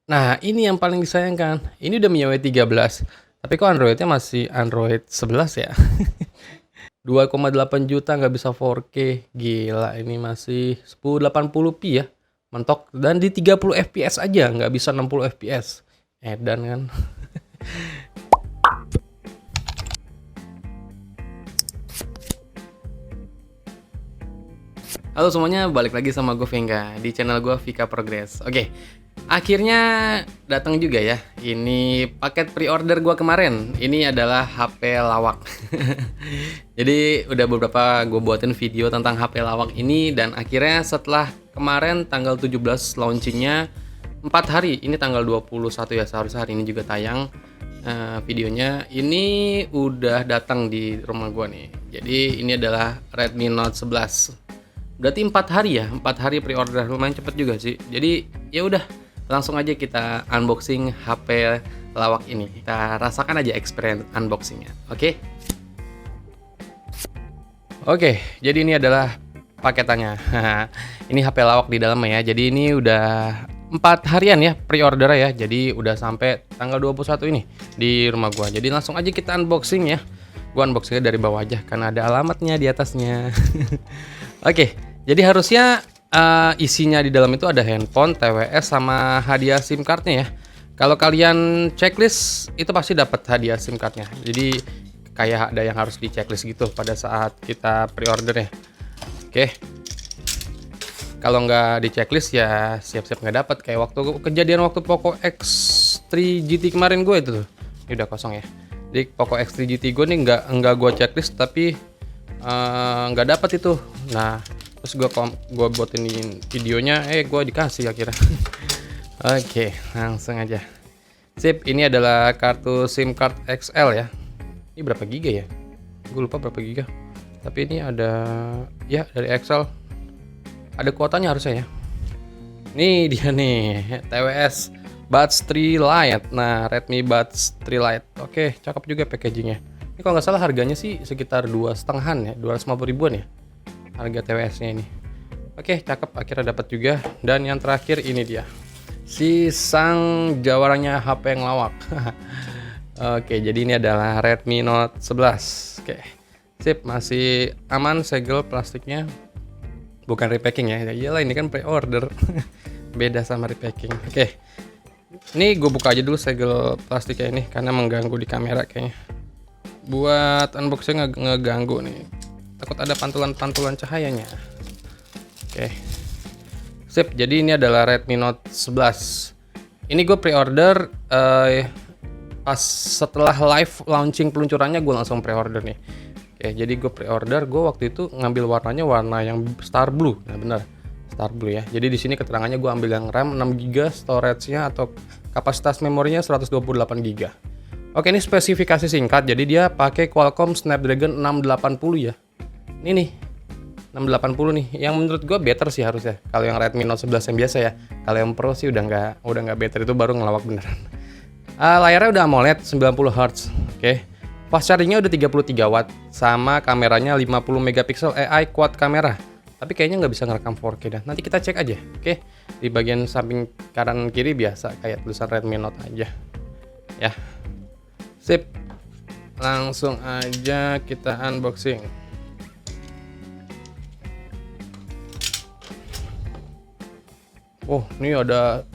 Nah, ini yang paling disayangkan. Ini udah MIUI 13, tapi kok Android-nya masih Android 11 ya? 2,8 juta nggak bisa 4K. Gila, ini masih 1080p ya. Mentok dan di 30 fps aja, nggak bisa 60 fps. Edan kan. Halo semuanya, balik lagi sama gue Vega di channel gue Vika Progress. Oke, akhirnya datang juga ya. Ini paket pre-order gue kemarin. Ini adalah HP lawak. Jadi udah beberapa gue buatin video tentang HP lawak ini dan akhirnya setelah kemarin tanggal 17 launchingnya 4 hari. Ini tanggal 21 ya, seharusnya hari ini juga tayang videonya. Ini udah datang di rumah gue nih. Jadi ini adalah Redmi Note 11. Berarti 4 hari ya, 4 hari pre-order, lumayan cepet juga sih. Jadi ya udah, langsung aja kita unboxing HP lawak ini. Kita rasakan aja experience unboxingnya, oke? Oke, jadi ini adalah paketannya. Ini HP lawak di dalamnya ya. Jadi ini udah 4 harian ya pre-order ya. Jadi udah sampai tanggal 21 ini di rumah gua. Jadi langsung aja kita unboxing ya. Gua unboxingnya dari bawah aja karena ada alamatnya di atasnya. Oke, jadi harusnya isinya di dalam itu ada handphone, TWS, sama hadiah SIM cardnya ya. Kalau kalian checklist itu pasti dapat hadiah SIM cardnya. Jadi kayak ada yang harus di checklist gitu pada saat kita pre-order ya. Oke, kalau nggak di checklist ya siap-siap nggak dapat. Kayak waktu kejadian waktu Poco X3 GT kemarin gue itu tuh. Ini udah kosong ya. Jadi Poco X3 GT gue nih nggak gue checklist tapi nggak dapat itu. Nah, terus gue buatin videonya, gue dikasih akhirnya. Oke, langsung aja. Sip, ini adalah kartu SIM card XL ya. Ini berapa giga ya? Gue lupa berapa giga. Tapi ini ada ya dari XL. Ada kuotanya harusnya ya. Nih dia nih, TWS Buds 3 Lite. Nah, Redmi Buds 3 Lite. Oke, cakep juga packagingnya. Ini kalau nggak salah harganya sih sekitar 2,5-an ya, 250 ribuan ya harga TWS-nya ini. Oke, cakep, akhirnya dapat juga. Dan yang terakhir ini dia, si sang jawaranya HP yang lawak. Oke, jadi ini adalah Redmi Note 11. Oke, sip, masih aman segel plastiknya. Bukan repacking ya, iyalah ini kan pre-order. Beda sama repacking. Oke, ini gue buka aja dulu segel plastiknya ini karena mengganggu di kamera kayaknya. Buat unboxing ngeganggu nih, takut ada pantulan-pantulan cahayanya. Oke, sip, jadi ini adalah Redmi Note 11. Ini gue pre-order pas setelah live launching peluncurannya gue langsung pre-order nih. Oke, jadi gue pre-order, gue waktu itu ngambil warnanya warna yang Star Blue. Nah benar, Star Blue ya. Jadi di sini keterangannya gue ambil yang RAM 6GB, storage-nya atau kapasitas memorinya 128GB. Oke, ini spesifikasi singkat, jadi dia pakai Qualcomm Snapdragon 680 ya. Ini nih, 680 nih, yang menurut gue better sih harusnya. Kalau yang Redmi Note 11 yang biasa ya, kalau yang Pro sih udah nggak better, itu baru ngelawak beneran. Layarnya udah AMOLED 90Hz, oke. Fast chargingnya udah 33 watt, sama kameranya 50 megapiksel AI quad kamera. Tapi kayaknya nggak bisa ngerekam 4K dah. Nanti kita cek aja, oke. Di bagian samping kanan kiri biasa kayak tulisan Redmi Note aja, ya. Sip, langsung aja kita unboxing. Oh, ini ada,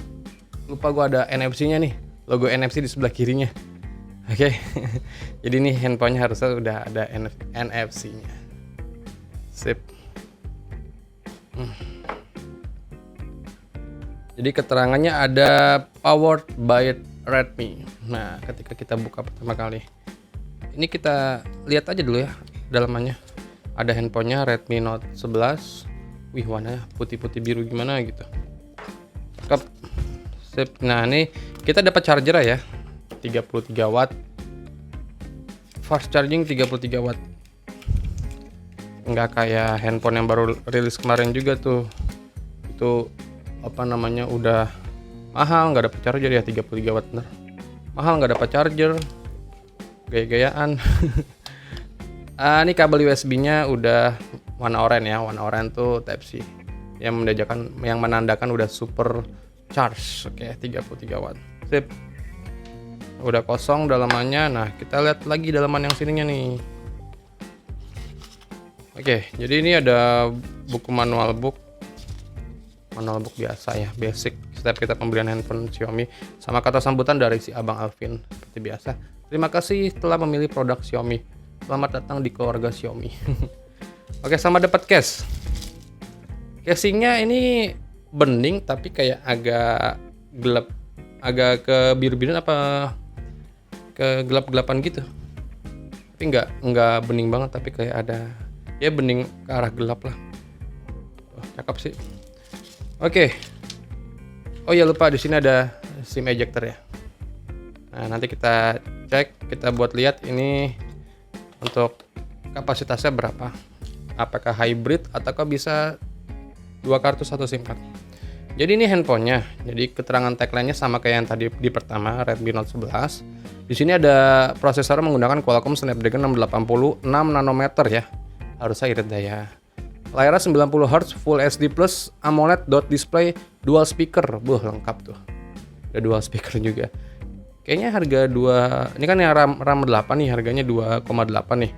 lupa gua ada NFC-nya nih, logo NFC di sebelah kirinya. Oke, jadi nih handphonenya harusnya udah ada NFC-nya. Sip. Jadi keterangannya ada powered by Redmi. Nah, ketika kita buka pertama kali, ini kita lihat aja dulu ya dalamannya. Ada handphonenya Redmi Note 11. Wih, warnanya putih-putih biru gimana gitu. Cakep. Sip. Nah, ini kita dapat charger ya, 33 watt. Fast charging 33 watt. Nggak kayak handphone yang baru rilis kemarin juga tuh. Itu apa namanya, udah mahal, nggak dapat charger ya, 33 watt bener. Mahal, nggak dapat charger, gaya-gayaan. Ini kabel USB-nya udah warna oranye ya, warna oranye tuh Type C, yang menandakan udah super charge. Oke, 33 watt. Sip. Udah kosong dalamannya. Nah, kita lihat lagi dalaman yang sininya nih. Oke, jadi ini ada buku manual book biasa ya, basic step kita pembelian handphone Xiaomi, sama kata sambutan dari si Abang Alvin seperti biasa. Terima kasih telah memilih produk Xiaomi. Selamat datang di keluarga Xiaomi. Oke, sama dapat case. Casingnya ini bening tapi kayak agak gelap, agak ke biru-biruan apa ke gelap-gelapan gitu. Tapi nggak bening banget, tapi kayak ada ya bening ke arah gelap lah. Oh, cakep sih. Oke. Oh ya, lupa di sini ada SIM ejector ya. Nah, nanti kita cek, kita buat lihat ini untuk kapasitasnya berapa. Apakah hybrid ataukah bisa 2 kartu 1 SIM card. Jadi ini handphonenya. Jadi keterangan tagline-nya sama kayak yang tadi di pertama, Redmi Note 11. Di sini ada prosesor menggunakan Qualcomm Snapdragon 680 6 nanometer ya. Harusnya irit daya. Layarnya 90 Hz, Full HD Plus, AMOLED dot display, dual speaker. Lengkap tuh. Ada dual speaker juga. Kayaknya harga ini kan yang RAM 8 nih, harganya 2,8 nih.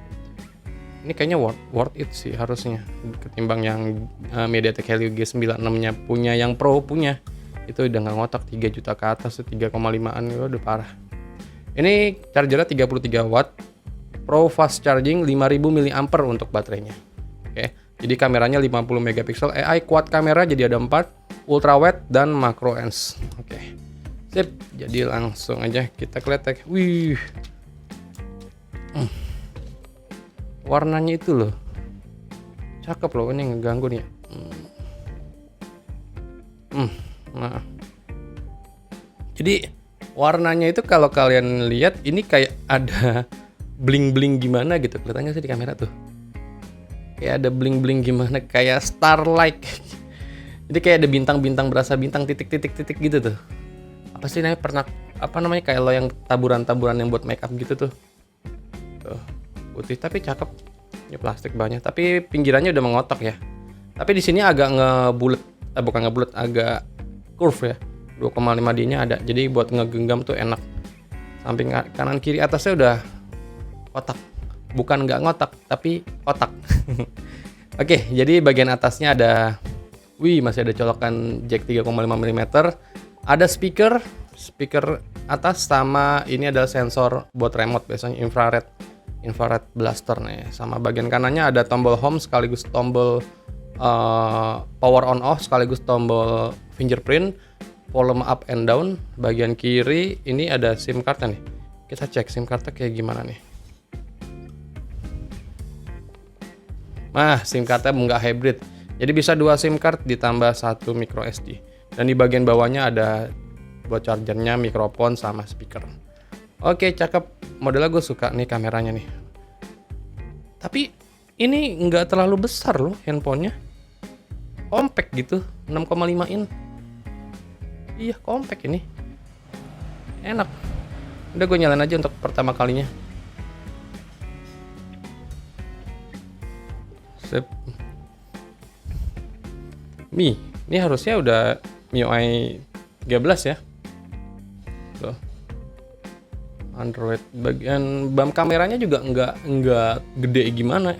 Ini kayaknya worth it sih harusnya. Ketimbang yang MediaTek Helio G96-nya punya, yang Pro punya. Itu udah nggak ngotak, 3 juta ke atas, 3,5-an itu udah parah. Ini chargernya 33 watt, Pro fast charging 5000 mAh untuk baterainya. Oke. Jadi kameranya 50 megapiksel, AI quad kamera jadi ada 4, ultra wide dan macro lens. Oke. Sip, jadi langsung aja kita kletek. Wih. Warnanya itu loh. Cakep loh, ini ngeganggu nih. Nah. Jadi warnanya itu kalau kalian lihat ini kayak ada bling-bling gimana gitu. Kelihatannya sih di kamera tuh. Kayak ada bling-bling gimana, kayak starlight. Jadi kayak ada bintang-bintang, berasa bintang titik-titik gitu tuh. Apa sih namanya, kayak lo yang taburan-taburan yang buat make up gitu tuh. Tuh, putih tapi cakep. Ini plastik banyak, tapi pinggirannya udah mengotak ya. Tapi di sini agak bukan ngebulet, agak curve ya. 2,5D-nya ada. Jadi buat ngegenggam tuh enak. Samping kanan kiri atasnya udah kotak. Bukan nggak ngotak, tapi kotak. Oke, jadi bagian atasnya ada, masih ada colokan jack 3,5 mm. Ada speaker atas, sama ini ada sensor buat remote, biasanya infrared blaster nih. Sama bagian kanannya ada tombol home sekaligus tombol power on off sekaligus tombol fingerprint, volume up and down. Bagian kiri ini ada SIM cardnya nih. Kita cek SIM cardnya kayak gimana nih. Nah, SIM cardnya nggak hybrid. Jadi bisa 2 SIM card ditambah 1 micro SD. Dan di bagian bawahnya ada buat chargernya, mikrofon, sama speaker. Oke, cakep. Modelnya gue suka nih kameranya nih. Tapi ini nggak terlalu besar loh handphonenya. Compact gitu, 6,5 in. Iya, compact ini. Enak. Udah gue nyalain aja untuk pertama kalinya. Sip. Ini harusnya udah MIUI 13 ya. Tuh. Android. Bagian BAM kameranya juga nggak gede gimana.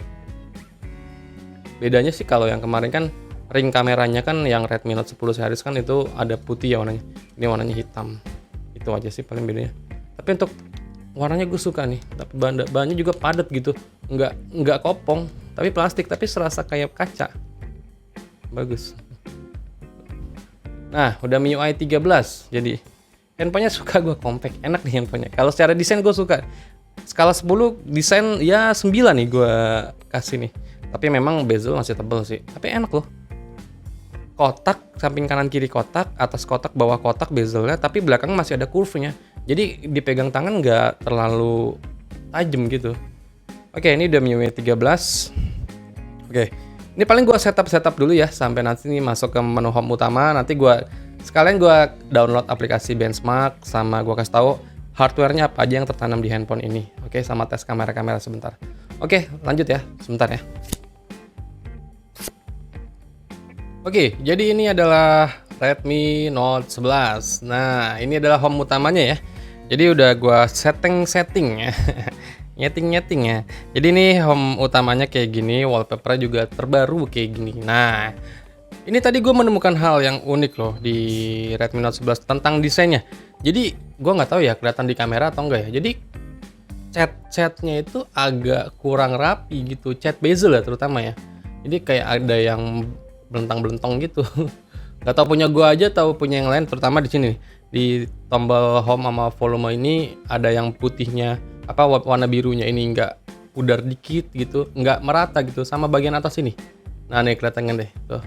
Bedanya sih kalau yang kemarin kan ring kameranya kan yang Redmi Note 10 series kan itu ada putih ya warnanya. Ini warnanya hitam. Itu aja sih paling bedanya. Tapi untuk warnanya gue suka nih. Tapi bahannya juga padat gitu. Nggak kopong. Tapi plastik, tapi serasa kayak kaca. Bagus. Nah, udah MIUI 13. Jadi handphonenya suka gue, compact, enak nih handphonenya. Kalau secara desain gue suka. Skala 10 desain ya 9 nih gue kasih nih. Tapi memang bezel masih tebel sih. Tapi enak loh. Kotak, samping kanan kiri kotak, atas kotak, bawah kotak bezelnya, tapi belakang masih ada curve-nya. Jadi dipegang tangan nggak terlalu tajam gitu. Oke, ini udah MIUI 13. Oke, ini paling gue setup dulu ya sampai nanti nih masuk ke menu home utama. Nanti sekalian gue download aplikasi Benchmark, sama gue kasih tahu hardware-nya apa aja yang tertanam di handphone ini. Oke, sama tes kamera sebentar. Oke, lanjut ya, sebentar ya. Oke, jadi ini adalah Redmi Note 11. Nah, ini adalah home utamanya ya. Jadi udah gua setting-setting ya. Nyeting-nyeting ya. Jadi ini home utamanya kayak gini, wallpaper juga terbaru kayak gini. Nah, ini tadi gue menemukan hal yang unik loh di Redmi Note 11 tentang desainnya. Jadi gue nggak tahu ya kelihatan di kamera atau enggak ya. Jadi cat-catnya itu agak kurang rapi gitu, cat bezel ya terutama ya. Jadi kayak ada yang belentang-belentong gitu. Nggak tahu punya gue aja atau punya yang lain, terutama di sini nih. Di tombol home sama volume ini ada yang putihnya warna birunya ini nggak pudar dikit gitu, nggak merata gitu sama bagian atas ini. Nah nih kelihatan kan deh tuh.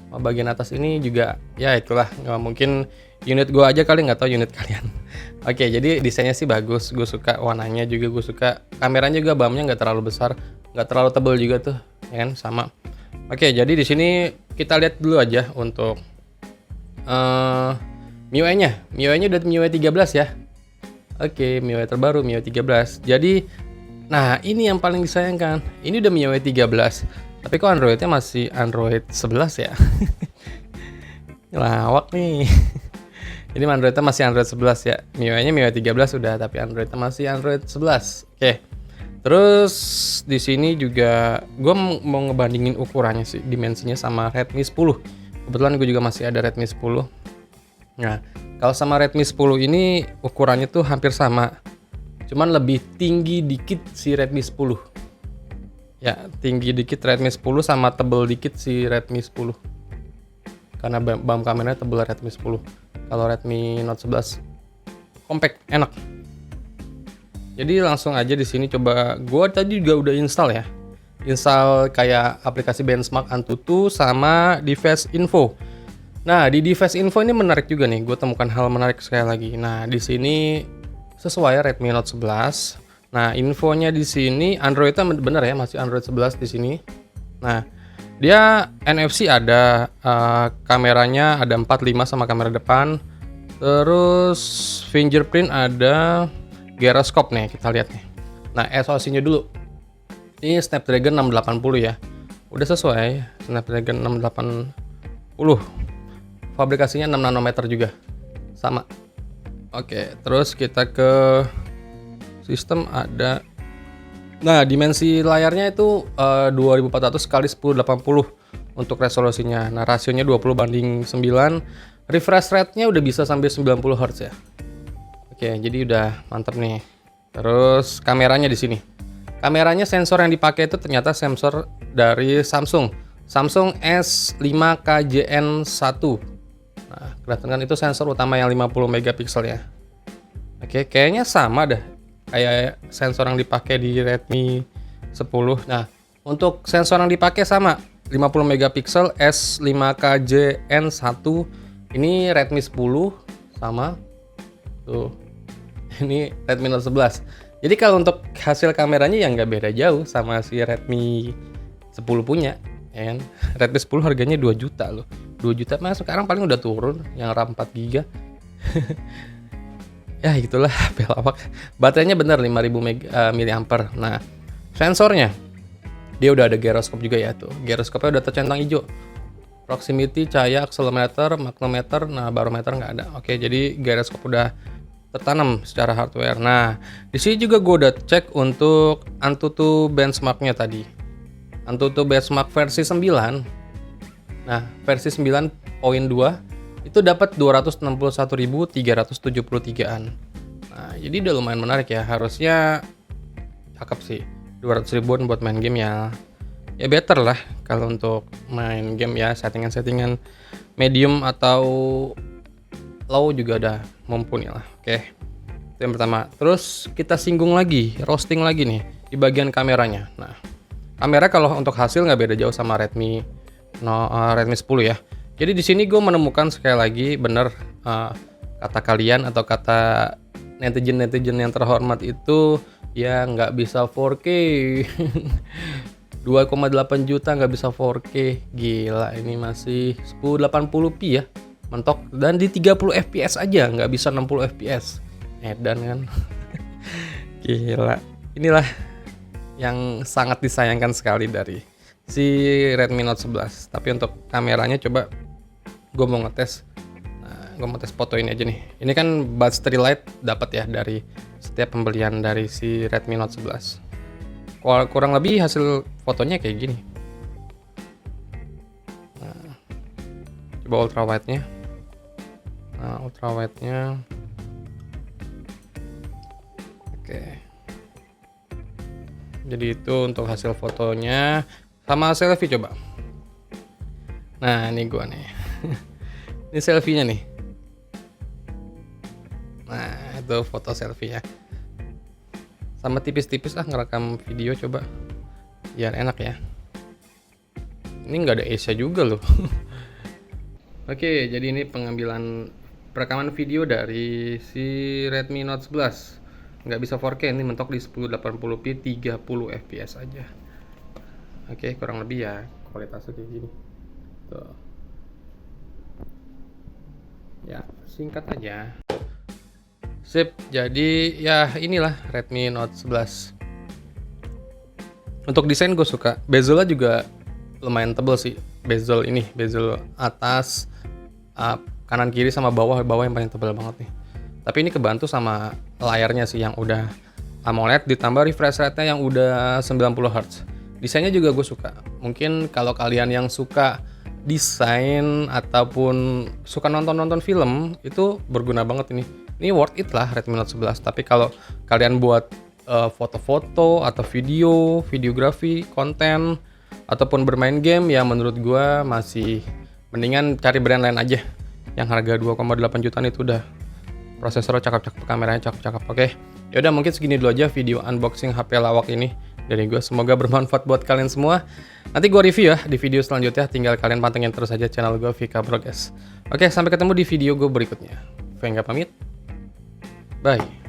Bagian atas ini juga ya itulah, nggak mungkin unit gue aja kali, nggak tahu unit kalian. Oke, jadi desainnya sih bagus, gue suka warnanya juga, gue suka kameranya juga, BAM-nya nggak terlalu besar, nggak terlalu tebal juga tuh, ya kan sama. Oke, jadi di sini kita lihat dulu aja untuk MIUI-nya. MIUI-nya udah MIUI 13 ya. Oke, MIUI terbaru MIUI 13. Jadi, nah ini yang paling disayangkan. Ini udah MIUI 13, tapi kok Android-nya masih Android 11 ya? Lawak nih. Jadi Android-nya masih Android 11 ya. MIUI-nya MIUI 13 udah, tapi Android-nya masih Android 11. Oke. Terus di sini juga gue mau ngebandingin ukurannya sih, dimensinya sama Redmi 10. Kebetulan gue juga masih ada Redmi 10. Nah, kalau sama Redmi 10 ini ukurannya tuh hampir sama. Cuman lebih tinggi dikit si Redmi 10. Ya, tinggi dikit Redmi 10 sama tebel dikit si Redmi 10. Karena BAM kameranya tebel Redmi 10. Kalau Redmi Note 11 compact, enak. Jadi langsung aja di sini coba, gua tadi juga udah install ya. Install kayak aplikasi benchmark Antutu sama Device Info. Nah, di Device Info ini menarik juga nih, gue temukan hal menarik sekali lagi. Nah, di sini sesuai Redmi Note 11. Nah, infonya di sini Android-nya bener ya, masih Android 11 di sini. Nah, dia NFC ada, kameranya ada 45 sama kamera depan. Terus fingerprint ada, gyroscope nih, kita lihat nih. Nah, SoC-nya dulu. Ini Snapdragon 680 ya. Udah sesuai Snapdragon 680. Fabrikasinya 6 nanometer juga. Sama. Oke, terus kita ke sistem ada. Nah, dimensi layarnya itu 2400 kali 1080 untuk resolusinya. Nah, rasionya 20:9. Refresh rate-nya udah bisa sampai 90 Hz ya. Oke, jadi udah mantap nih. Terus kameranya di sini. Kameranya sensor yang dipakai itu ternyata sensor dari Samsung S5KJN1. Nah, kelihatan kan itu sensor utama yang 50 megapiksel ya. Oke, kayaknya sama dah kayak sensor yang dipakai di Redmi 10. Nah, untuk sensor yang dipakai sama 50 megapiksel S5KJN1. Ini Redmi 10 sama tuh. Ini Redmi Note 11. Jadi kalau untuk hasil kameranya ya nggak beda jauh sama si Redmi 10 punya, ya kan? Redmi 10 harganya 2 juta loh. 2 juta mah sekarang paling udah turun yang RAM 4 GB. Ya itulah HP lawak. Baterainya bener 5000 mAh. Nah, sensornya dia udah ada gyroscope juga ya tuh. Gyroscope-nya udah tercentang hijau. Proximity, cahaya, accelerometer, magnometer, nah barometer nggak ada. Oke, jadi gyroscope udah tertanam secara hardware. Nah, di sini juga gue udah cek untuk Antutu benchmark-nya tadi. Antutu benchmark versi 9. Nah, versi 9.2 itu dapat 261.373-an. Nah, jadi udah lumayan menarik ya. Harusnya cakep sih. 200 ribuan buat main game ya. Ya better lah kalau untuk main game ya, settingan-settingan medium atau low juga udah mumpuni lah. Oke, itu yang pertama. Terus kita singgung lagi, roasting lagi nih di bagian kameranya. Nah, kamera kalau untuk hasil nggak beda jauh sama Redmi 10 ya. Jadi di sini gue menemukan sekali lagi bener, kata kalian atau kata netizen yang terhormat itu ya nggak bisa 4K. 2,8 juta nggak bisa 4K. Gila, ini masih 1080p ya. Mentok, dan di 30 fps aja nggak bisa 60 fps. Edan kan. Gila, inilah yang sangat disayangkan sekali dari si Redmi Note 11. Tapi untuk kameranya coba gue mau ngetes gue mau tes foto ini aja nih. Ini kan battery light dapat ya dari setiap pembelian dari si Redmi Note 11. Kurang lebih hasil fotonya kayak gini. Nah, coba ultra wide-nya. Nah, ultra wide-nya. Oke. Jadi itu untuk hasil fotonya. Sama selfie coba. Nah, ini gua nih. Ini selfie-nya nih. Nah, itu foto selfie-nya. Sama tipis-tipis ngerekam video coba. Biar enak ya. Ini nggak ada Asia juga loh. Oke, jadi ini pengambilan perekaman video dari si Redmi Note 11. Nggak bisa 4K, ini mentok di 1080p 30 fps aja. Oke, kurang lebih ya kualitasnya kayak gini. Tuh. Ya, singkat aja. Sip, jadi ya inilah Redmi Note 11. Untuk desain gue suka. Bezelnya juga lumayan tebel sih. Bezel ini, bezel atas, kanan kiri sama bawah yang paling tebal banget nih. Tapi ini kebantu sama layarnya sih yang udah AMOLED ditambah refresh rate-nya yang udah 90 Hz. Desainnya juga gue suka. Mungkin kalau kalian yang suka desain ataupun suka nonton film, itu berguna banget ini. Ini worth it lah Redmi Note 11. Tapi kalau kalian buat foto-foto atau videografi, konten ataupun bermain game, ya menurut gue masih mendingan cari brand lain aja. Yang harga 2,8 jutaan itu udah prosesornya cakep-cakep, kameranya cakep-cakep. Oke. Yaudah mungkin segini dulu aja video unboxing HP lawak ini dari gue. Semoga bermanfaat buat kalian semua. Nanti gue review ya di video selanjutnya. Tinggal kalian pantengin terus aja channel gue Vika Progress. Oke, sampai ketemu di video gue berikutnya. Venga pamit. Bye.